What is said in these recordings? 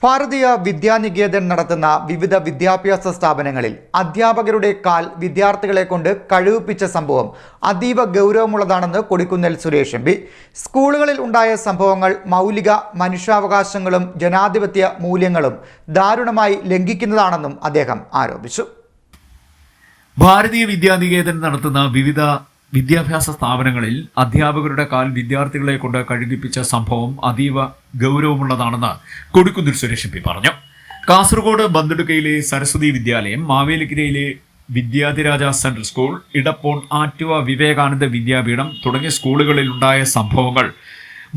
ഭാരതീയ വിദ്യാനികേതൻ നടത്തുന്ന വിവിധ വിദ്യാഭ്യാസ സ്ഥാപനങ്ങളിൽ അധ്യാപകരുടെ കാൽ വിദ്യാർത്ഥികളെ കൊണ്ട് കഴിവിപ്പിച്ച സംഭവം അതീവ ഗൗരവമുള്ളതാണെന്ന് കൊടിക്കുന്നിൽ സുരേഷ് എം.പി. സ്കൂളുകളിൽ ഉണ്ടായ സംഭവങ്ങൾ മൗലിക മനുഷ്യാവകാശങ്ങളും ജനാധിപത്യ മൂല്യങ്ങളും ദാരുണമായി ലംഘിക്കുന്നതാണെന്നും അദ്ദേഹം ആരോപിച്ചു. ഭാരതീയ വിദ്യാനികേതൻ നടത്തുന്ന വിവിധ വിദ്യാഭ്യാസ സ്ഥാപനങ്ങളിൽ അധ്യാപകരുടെ കാൽ വിദ്യാർത്ഥികളെ കൊണ്ട് കഴുകിപ്പിച്ച സംഭവം അതീവ ഗൗരവമുള്ളതാണെന്ന് കൊടിക്കുന്നിൽ സുരേഷ് എം.പി. പറഞ്ഞു. കാസർഗോഡ് ബന്ദുടുക്കയിലെ സരസ്വതി വിദ്യാലയം, മാവേലിക്കരയിലെ വിദ്യാധിരാജ സെൻട്രൽ സ്കൂൾ, ഇടപ്പോൺ ആറ്റുവ വിവേകാനന്ദ വിദ്യാപീഠം തുടങ്ങിയ സ്കൂളുകളിൽ ഉണ്ടായ സംഭവങ്ങൾ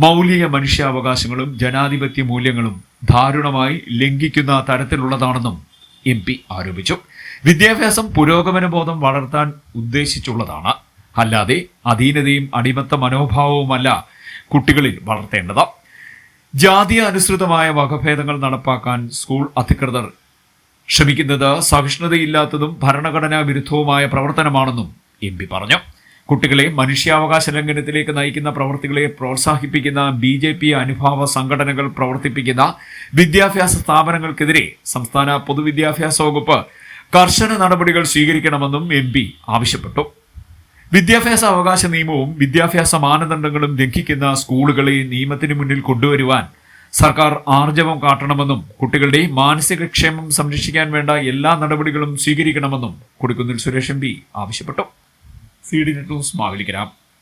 മൗലിക മനുഷ്യാവകാശങ്ങളും ജനാധിപത്യ മൂല്യങ്ങളും ദാരുണമായി ലംഘിക്കുന്ന തരത്തിലുള്ളതാണെന്നും എം.പി. ആരോപിച്ചു. വിദ്യാഭ്യാസം പുരോഗമനബോധം വളർത്താൻ ഉദ്ദേശിച്ചുള്ളതാണ്, അല്ലാതെ അധീനതയും അടിമത്ത മനോഭാവവുമല്ല കുട്ടികളിൽ വളർത്തേണ്ടത്. ജാതീയ അനുസൃതമായ വകഭേദങ്ങൾ നടപ്പാക്കാൻ സ്കൂൾ അധികൃതർ ശ്രമിക്കുന്നത് സഹിഷ്ണുതയില്ലാത്തതും ഭരണഘടനാ വിരുദ്ധവുമായ പ്രവർത്തനമാണെന്നും എം.പി. പറഞ്ഞു. കുട്ടികളെ മനുഷ്യാവകാശ ലംഘനത്തിലേക്ക് നയിക്കുന്ന പ്രവൃത്തികളെ പ്രോത്സാഹിപ്പിക്കുന്ന BJP അനുഭാവ സംഘടനകൾ പ്രവർത്തിപ്പിക്കുന്ന വിദ്യാഭ്യാസ സ്ഥാപനങ്ങൾക്കെതിരെ സംസ്ഥാന പൊതുവിദ്യാഭ്യാസ വകുപ്പ് കർശന നടപടികൾ സ്വീകരിക്കണമെന്നും എം.പി. ആവശ്യപ്പെട്ടു. വിദ്യാഭ്യാസ അവകാശ നിയമവും വിദ്യാഭ്യാസ മാനദണ്ഡങ്ങളും ലംഘിക്കുന്ന സ്കൂളുകളെ നിയമത്തിന് മുന്നിൽ കൊണ്ടുവരുവാൻ സർക്കാർ ആർജവം കാട്ടണമെന്നും കുട്ടികളുടെ മാനസിക ക്ഷേമം സംരക്ഷിക്കാൻ വേണ്ട എല്ലാ നടപടികളും സ്വീകരിക്കണമെന്നും കൊടിക്കുന്നിൽ സുരേഷ് എം.പി. ആവശ്യപ്പെട്ടു. CD net news, Mavelikkara.